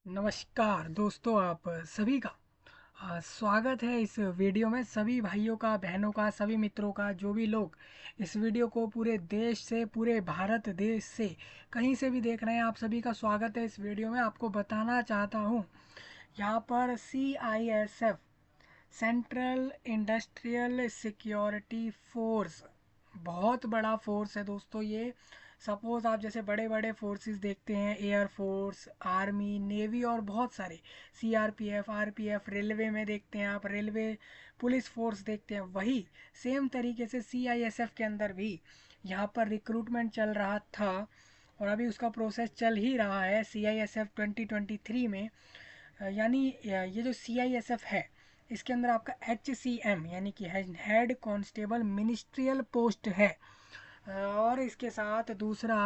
नमस्कार दोस्तों, आप सभी का स्वागत है इस वीडियो में। सभी भाइयों का, बहनों का, सभी मित्रों का, जो भी लोग इस वीडियो को पूरे देश से, पूरे भारत देश से कहीं से भी देख रहे हैं, आप सभी का स्वागत है इस वीडियो में। आपको बताना चाहता हूँ, यहाँ पर CISF, central industrial security force, बहुत बड़ा फोर्स है दोस्तों ये। सपोज आप जैसे बड़े बड़े फोर्सेस देखते हैं, एयर फोर्स, आर्मी, नेवी और बहुत सारे, CRPF, RPF, रेलवे में देखते हैं आप, रेलवे पुलिस फोर्स देखते हैं, वही सेम तरीके से CISF के अंदर भी यहाँ पर रिक्रूटमेंट चल रहा था और अभी उसका प्रोसेस चल ही रहा है CISF 2023 में। यानी ये जो CISF है, इसके अंदर आपका HCM यानी कि हेड कांस्टेबल मिनिस्ट्रियल पोस्ट है। और इसके साथ दूसरा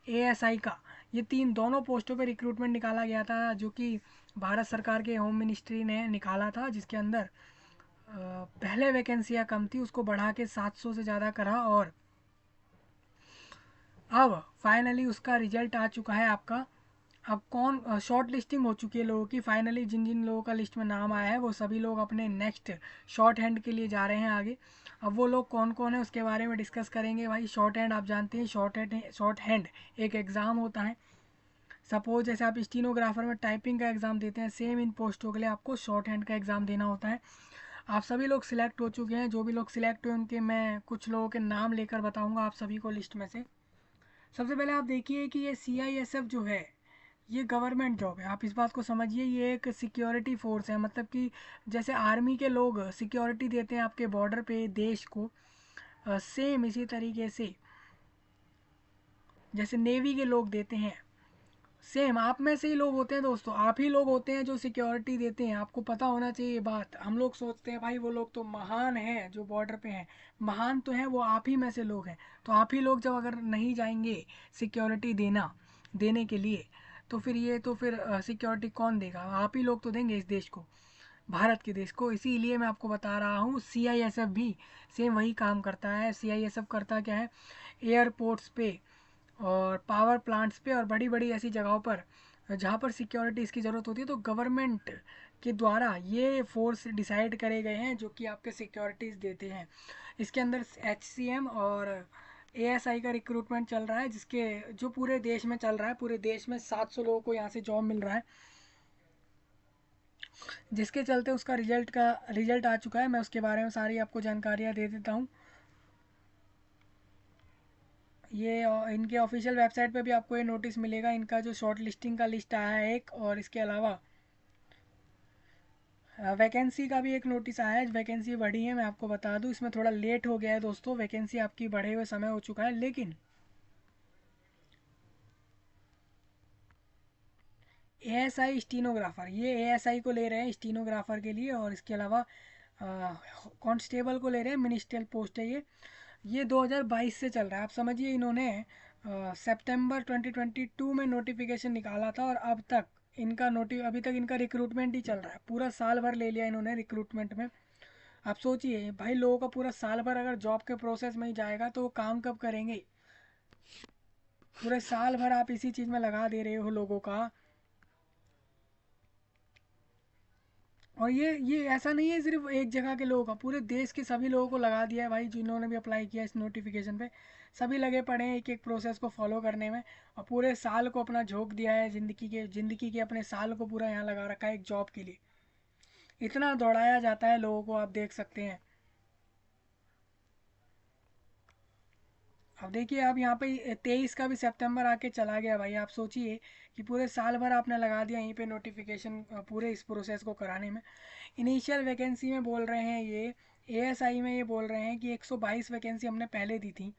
ASI का, ये तीन दोनों पोस्टों पे रिक्रूटमेंट निकाला गया था, जो कि भारत सरकार के होम मिनिस्ट्री ने निकाला था, जिसके अंदर पहले वैकेंसियाँ कम थी, उसको बढ़ा के 700 से ज़्यादा करा। और अब फाइनली उसका रिजल्ट आ चुका है आपका। अब कौन शॉर्ट लिस्टिंग हो चुकी है लोगों की, फाइनली जिन जिन लोगों का लिस्ट में नाम आया है वो सभी लोग अपने नेक्स्ट शॉर्ट हैंड के लिए जा रहे हैं आगे। अब वो लोग कौन कौन है उसके बारे में डिस्कस करेंगे। भाई शॉर्ट हैंड आप जानते हैं, शॉर्ट हैंड एक एग्ज़ाम होता है। सपोज जैसे आप स्टीनोग्राफर में टाइपिंग का एग्ज़ाम देते हैं, सेम इन पोस्टों के लिए आपको शॉर्ट हैंड का एग्ज़ाम देना होता है। आप सभी लोग सिलेक्ट हो चुके हैं। जो भी लोग सिलेक्ट हुए उनके मैं कुछ लोगों के नाम लेकर बताऊंगा आप सभी को लिस्ट में से। सबसे पहले आप देखिए कि ये CISF जो है, ये गवर्नमेंट जॉब है। आप इस बात को समझिए, ये एक सिक्योरिटी फोर्स है। मतलब कि जैसे आर्मी के लोग सिक्योरिटी देते हैं आपके बॉर्डर पे देश को, सेम इसी तरीके से जैसे नेवी के लोग देते हैं, सेम आप में से ही लोग होते हैं दोस्तों। आप ही लोग होते हैं जो सिक्योरिटी देते हैं। आपको पता होना चाहिए ये बात। हम लोग सोचते हैं भाई वो लोग तो महान हैं जो बॉर्डर पे हैं, महान तो हैं, वो आप ही में से लोग हैं। तो आप ही लोग जब अगर नहीं जाएंगे सिक्योरिटी देने के लिए, तो फिर सिक्योरिटी कौन देगा? आप ही लोग तो देंगे इस देश को, भारत के देश को। इसीलिए मैं आपको बता रहा हूँ, CISF भी सेम वही काम करता है। CISF करता क्या है, एयरपोर्ट्स पे और पावर प्लांट्स पे और बड़ी बड़ी ऐसी जगहों पर जहाँ पर सिक्योरिटी इसकी ज़रूरत होती है, तो गवर्नमेंट के द्वारा ये फोर्स डिसाइड करे गए हैं जो कि आपके सिक्योरिटीज़ देते हैं। इसके अंदर HCM और ASI का रिक्रूटमेंट चल रहा है, जिसके जो पूरे देश में चल रहा है। पूरे देश में 700 लोगों को यहाँ से जॉब मिल रहा है, जिसके चलते उसका रिजल्ट आ चुका है। मैं उसके बारे में सारी आपको जानकारियाँ दे देता हूँ। ये इनके ऑफिशियल वेबसाइट पे भी आपको ये नोटिस मिलेगा, इनका जो शॉर्ट लिस्टिंग का लिस्ट आया है एक, और इसके अलावा वैकेंसी का भी एक नोटिस आया है। वैकेंसी बढ़ी है, मैं आपको बता दूं, इसमें थोड़ा लेट हो गया है दोस्तों, वैकेंसी आपकी बढ़े हुए समय हो चुका है। लेकिन ASI स्टीनोग्राफर, ये ASI को ले रहे हैं स्टीनोग्राफर के लिए, और इसके अलावा कांस्टेबल को ले रहे हैं, मिनिस्ट्रियल पोस्ट है ये 2022 से चल रहा है। आप समझिए, इन्होंने सितंबर 2022 में नोटिफिकेशन निकाला था और अब तक अभी तक इनका रिक्रूटमेंट ही चल रहा है। पूरा साल भर ले लिया इन्होंने रिक्रूटमेंट में। आप सोचिए भाई, लोगों का पूरा साल भर अगर जॉब के प्रोसेस में ही जाएगा तो वो काम कब करेंगे? पूरे साल भर आप इसी चीज़ में लगा दे रहे हो लोगों का। और ये ऐसा नहीं है सिर्फ एक जगह के लोगों का, पूरे देश के सभी लोगों को लगा दिया है भाई, जिन्होंने भी अप्लाई किया इस नोटिफिकेशन पे। सभी लगे पड़े हैं एक एक प्रोसेस को फॉलो करने में, और पूरे साल को अपना झोंक दिया है, ज़िंदगी के अपने साल को पूरा यहाँ लगा रखा है एक जॉब के लिए। इतना दौड़ाया जाता है लोगों को, आप देख सकते हैं। अब देखिए, आप यहाँ पे 23 का भी सितंबर आके चला गया भाई। आप सोचिए कि पूरे साल भर आपने लगा दिया यहीं पे नोटिफिकेशन पूरे इस प्रोसेस को कराने में। इनिशियल वैकेंसी में बोल रहे हैं ये, ASI में ये बोल रहे हैं कि 122 वैकेंसी हमने पहले दी थी,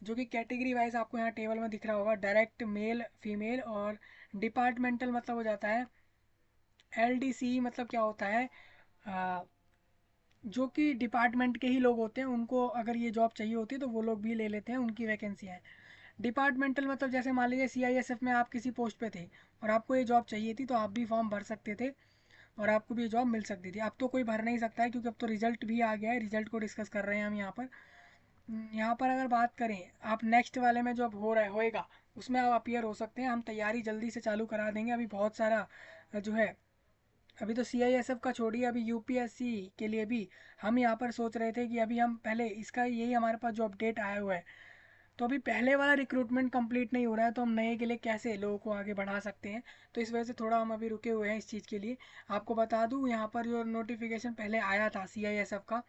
जो कि कैटेगरी वाइज आपको यहाँ टेबल में दिख रहा होगा, डायरेक्ट मेल फीमेल, और डिपार्टमेंटल मतलब हो जाता है LDC। मतलब क्या होता है, जो कि डिपार्टमेंट के ही लोग होते हैं, उनको अगर ये जॉब चाहिए होती है तो वो लोग भी ले लेते हैं, उनकी वैकेंसियाँ हैं। डिपार्टमेंटल मतलब जैसे मान लीजिए CISF में आप किसी पोस्ट पे थे और आपको ये जॉब चाहिए थी, तो आप भी फॉर्म भर सकते थे और आपको भी ये जॉब मिल सकती थी। अब तो कोई भर नहीं सकता है, क्योंकि अब तो रिजल्ट भी आ गया है। रिजल्ट को डिस्कस कर रहे हैं हम यहाँ पर। यहाँ पर अगर बात करें, आप नेक्स्ट वाले में जो अब हो रहा है होएगा, उसमें आप अपीयर हो सकते हैं। हम तैयारी जल्दी से चालू करा देंगे। अभी बहुत सारा जो है, अभी तो CISF का छोड़िए, अभी UPSC के लिए भी हम यहाँ पर सोच रहे थे कि अभी हम पहले इसका यही हमारे पास जो अपडेट आया हुआ है, तो अभी पहले वाला रिक्रूटमेंट कंप्लीट नहीं हो रहा है, तो हम नए के लिए कैसे लोगों को आगे बढ़ा सकते हैं। तो इस वजह से थोड़ा हम अभी रुके हुए हैं इस चीज़ के लिए। आपको बता दूं, यहाँ पर जो नोटिफिकेशन पहले आया था CISF का,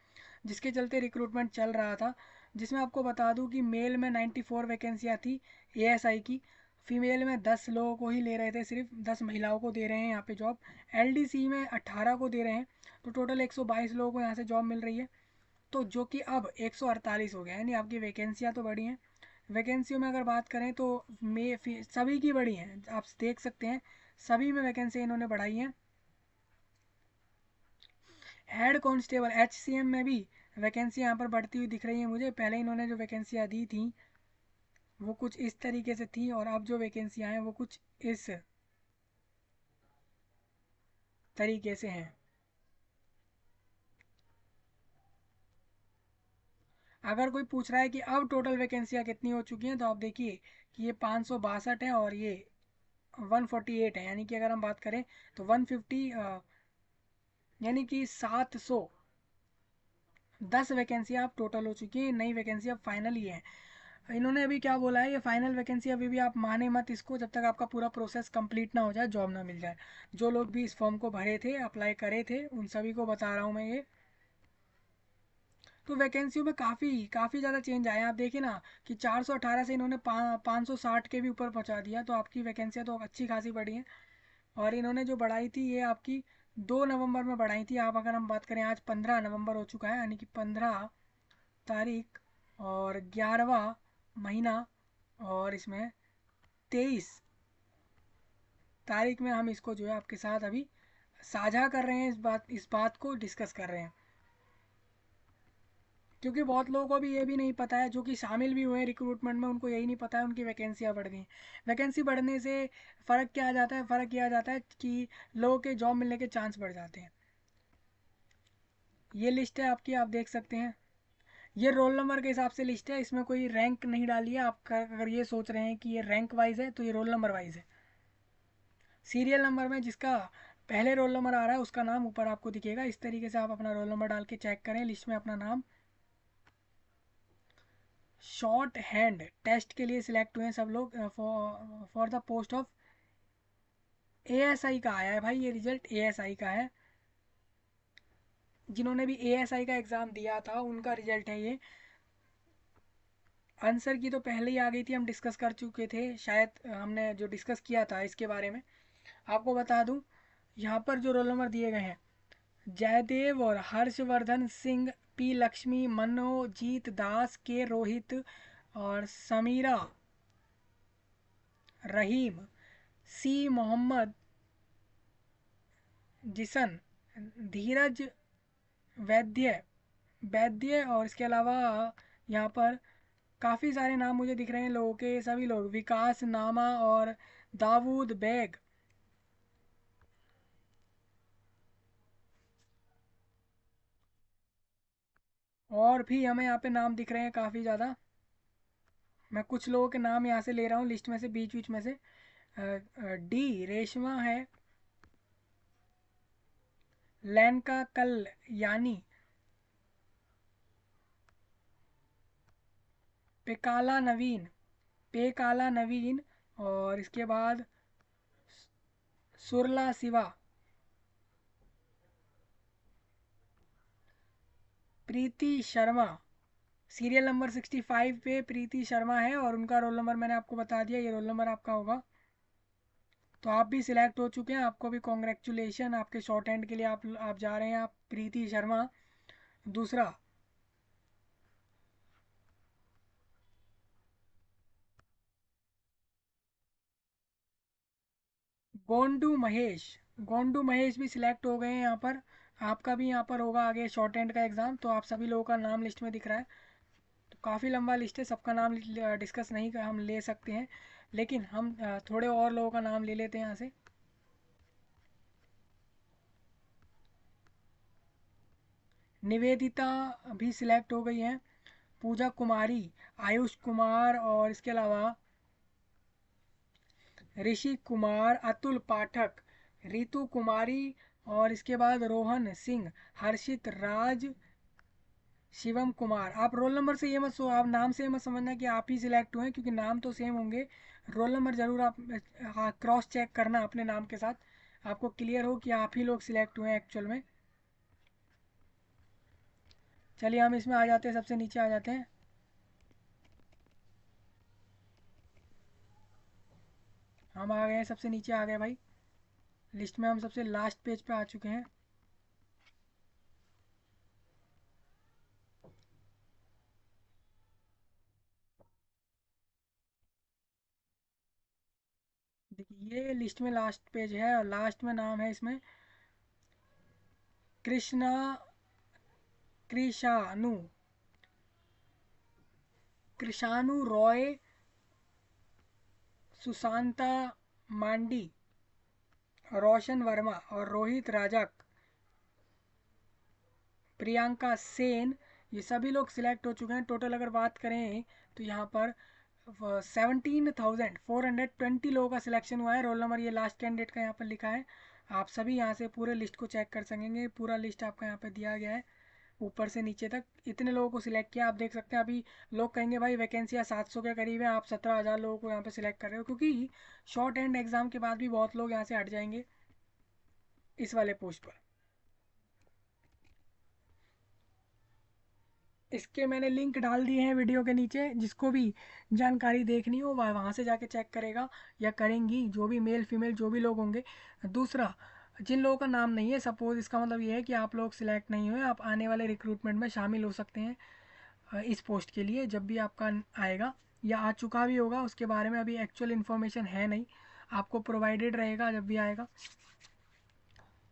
जिसके चलते रिक्रूटमेंट चल रहा था, जिसमें आपको बता दूं कि मेल में 94 वैकेंसियाँ थी ASI की। फीमेल में 10 लोगों को ही ले रहे थे, सिर्फ 10 महिलाओं को दे रहे हैं यहाँ पे जॉब। LDC में 18 को दे रहे हैं, तो टोटल 122 लोगों को यहाँ से जॉब मिल रही है। तो जो कि अब 148 हो गया है, यानी आपकी वैकेंसियाँ तो बढ़ी हैं। वैकेंसियों में अगर बात करें तो सभी की बढ़ी हैं, आप देख सकते हैं सभी में वैकेंसी इन्होंने बढ़ाई हैं। हेड कांस्टेबल HCM में भी वैकेंसी यहाँ पर बढ़ती हुई दिख रही है मुझे। पहले इन्होंने जो वैकेंसियाँ दी थी वो कुछ इस तरीके से थी, और अब जो वैकेंसियाँ हैं वो कुछ इस तरीके से हैं। अगर कोई पूछ रहा है कि अब टोटल वैकेंसियाँ कितनी हो चुकी हैं, तो आप देखिए कि ये 562 है और ये 148 है, यानी कि अगर हम बात करें तो 150, यानी कि 710 वैकेंसी आप टोटल हो चुकी है। नई वैकेंसी अब फाइनल ही है। इन्होंने अभी क्या बोला है, ये फाइनल वैकेंसी अभी भी आप माने मत इसको, जब तक आपका पूरा प्रोसेस कंप्लीट ना हो जाए, जॉब ना मिल जाए। जो लोग भी इस फॉर्म को भरे थे, अप्लाई करे थे, उन सभी को बता रहा हूँ मैं ये। तो वैकेंसियों में काफ़ी काफ़ी ज़्यादा चेंज आया है। आप देखिए ना कि 418 से इन्होंने 560 के भी ऊपर पहुँचा दिया, तो आपकी वैकेंसियाँ तो अच्छी खासी बढ़ी हैं। और इन्होंने जो बढ़ाई थी ये आपकी 2 नवंबर में बढ़ाई थी। आप अगर हम बात करें, आज 15 नवंबर हो चुका है, यानी कि 15 तारीख और 11वां महीना, और इसमें 23 तारीख में हम इसको जो है आपके साथ अभी साझा कर रहे हैं, इस बात को डिस्कस कर रहे हैं। क्योंकि बहुत लोगों को भी ये भी नहीं पता है, जो कि शामिल भी हुए हैं रिक्रूटमेंट में, उनको यही नहीं पता है उनकी वैकेंसियाँ बढ़ गई। वैकेंसी बढ़ने से फ़र्क क्या आ जाता है, फ़र्क यह आ जाता है कि लोगों के जॉब मिलने के चांस बढ़ जाते हैं। ये लिस्ट है आपकी, आप देख सकते हैं। ये रोल नंबर के हिसाब से लिस्ट है, इसमें कोई रैंक नहीं डाली है। आप अगर ये सोच रहे हैं कि ये रैंक वाइज है, तो ये रोल नंबर वाइज है। सीरियल नंबर में जिसका पहले रोल नंबर आ रहा है उसका नाम ऊपर आपको दिखेगा। इस तरीके से आप अपना रोल नंबर डाल के चेक करें लिस्ट में अपना नाम। शॉर्ट हैंड टेस्ट के लिए सिलेक्ट हुए हैं सब लोग for the post of ASI का आया है भाई, ये रिजल्ट ASI का है। जिन्होंने भी ASI का एग्ज़ाम दिया था उनका रिजल्ट है ये। आंसर की तो पहले ही आ गई थी, हम डिस्कस कर चुके थे शायद, हमने जो डिस्कस किया था इसके बारे में। आपको बता दूं, यहाँ पर जो रोल नंबर दिए गए हैं, जयदेव और हर्षवर्धन सिंह, P लक्ष्मी, मनोजीत दास, के रोहित और समीरा रहीम, C मोहम्मद, जिसन, धीरज वैद्य वैद्य और इसके अलावा यहाँ पर काफ़ी सारे नाम मुझे दिख रहे हैं लोगों के। सभी लोग, विकास नामा और दाऊद बेग, और भी हमें यहाँ पे नाम दिख रहे हैं काफ़ी ज़्यादा। मैं कुछ लोगों के नाम यहाँ से ले रहा हूँ लिस्ट में से, बीच बीच में से। D रेशमा है, लैनका कल यानी, पेकाला नवीन पेकाला नवीन, और इसके बाद सुरला शिवा, प्रीति शर्मा। सीरियल नंबर 65 पे प्रीति शर्मा है, और उनका रोल नंबर मैंने आपको बता दिया, ये रोल नंबर आपका होगा। तो आप भी सिलेक्ट हो चुके हैं, आपको भी कॉन्ग्रेचुलेशन। आपके शॉर्ट हैंड के लिए आप जा रहे हैं, आप प्रीति शर्मा। दूसरा, गोंडू महेश भी सिलेक्ट हो गए हैं यहाँ पर। आपका भी यहाँ पर होगा आगे शॉर्ट हैंड का एग्ज़ाम, तो आप सभी लोगों का नाम लिस्ट में दिख रहा है। तो काफ़ी लंबा लिस्ट है, सबका नाम डिस्कस नहीं कर, हम ले सकते हैं, लेकिन हम थोड़े और लोगों का नाम ले लेते हैं यहाँ से। निवेदिता भी सिलेक्ट हो गई हैं, पूजा कुमारी, आयुष कुमार, और इसके अलावा ऋषि कुमार, अतुल पाठक, रितु कुमारी, और इसके बाद रोहन सिंह, हर्षित राज, शिवम कुमार। आप रोल नंबर से ये मत सो आप नाम से ये मत समझना कि आप ही सिलेक्ट हुए, क्योंकि नाम तो सेम होंगे। रोल नंबर जरूर आप क्रॉस चेक करना अपने नाम के साथ, आपको क्लियर हो कि आप ही लोग सिलेक्ट हुए हैं एक्चुअल में। चलिए हम इसमें आ जाते हैं, सबसे नीचे आ जाते हैं। हम आ गए हैं, सबसे नीचे आ गए भाई लिस्ट में, हम सबसे लास्ट पेज पे आ चुके हैं। देखिए ये लिस्ट में लास्ट पेज है, और लास्ट में नाम है इसमें कृष्णा कृषाणु कृषाणु रॉय, सुशांता मांडी, रोशन वर्मा और रोहित राजक, प्रियंका सेन, ये सभी लोग सिलेक्ट हो चुके हैं। टोटल अगर बात करें तो यहाँ पर 17,420 लोगों का सिलेक्शन हुआ है। रोल नंबर ये लास्ट कैंडिडेट का यहाँ पर लिखा है। आप सभी यहाँ से पूरे लिस्ट को चेक कर सकेंगे, पूरा लिस्ट आपका यहाँ पे दिया गया है ऊपर से नीचे तक। इतने लोगों को सिलेक्ट किया, आप देख सकते हैं। अभी लोग कहेंगे भाई वैकेंसियाँ 700 के करीब है, आप 17,000 लोगों को यहाँ पे सिलेक्ट कर रहे हो, क्योंकि शॉर्ट एंड एग्जाम के बाद भी बहुत लोग यहाँ से हट जाएंगे इस वाले पोस्ट पर। इसके मैंने लिंक डाल दिए हैं वीडियो के नीचे, जिसको भी जानकारी देखनी हो वह वहाँ से जाके चेक करेगा, या करेंगी जो भी मेल फीमेल जो भी लोग होंगे। दूसरा, जिन लोगों का नाम नहीं है, सपोज इसका मतलब ये है कि आप लोग सिलेक्ट नहीं हुए, आप आने वाले रिक्रूटमेंट में शामिल हो सकते हैं इस पोस्ट के लिए, जब भी आपका आएगा या आ चुका भी होगा, उसके बारे में अभी एक्चुअल इन्फॉर्मेशन है नहीं, आपको प्रोवाइडेड रहेगा जब भी आएगा।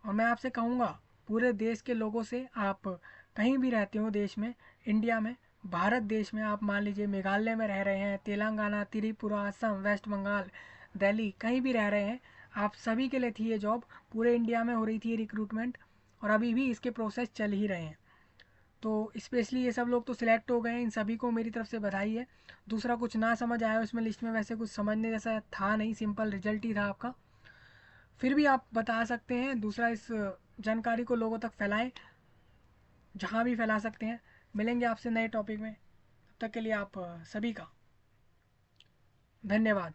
और मैं आपसे कहूँगा पूरे देश के लोगों से, आप कहीं भी रहते हो देश में, इंडिया में, भारत देश में, आप मान लीजिए मेघालय में रह रहे हैं, तेलंगाना, त्रिपुरा, असम, वेस्ट बंगाल, दिल्ली, कहीं भी रह रहे हैं, आप सभी के लिए थी ये जॉब। पूरे इंडिया में हो रही थी रिक्रूटमेंट, और अभी भी इसके प्रोसेस चल ही रहे हैं। तो स्पेशली ये सब लोग तो सिलेक्ट हो गए हैं, इन सभी को मेरी तरफ से बधाई है। दूसरा, कुछ ना समझ आया उसमें लिस्ट में, वैसे कुछ समझने जैसा था नहीं, सिंपल रिजल्ट ही था आपका। फिर भी आप बता सकते हैं, दूसरा इस जानकारी को लोगों तक फैलाएं, जहाँ भी फैला सकते हैं। मिलेंगे आपसे नए टॉपिक में, तब तक के लिए आप सभी का धन्यवाद।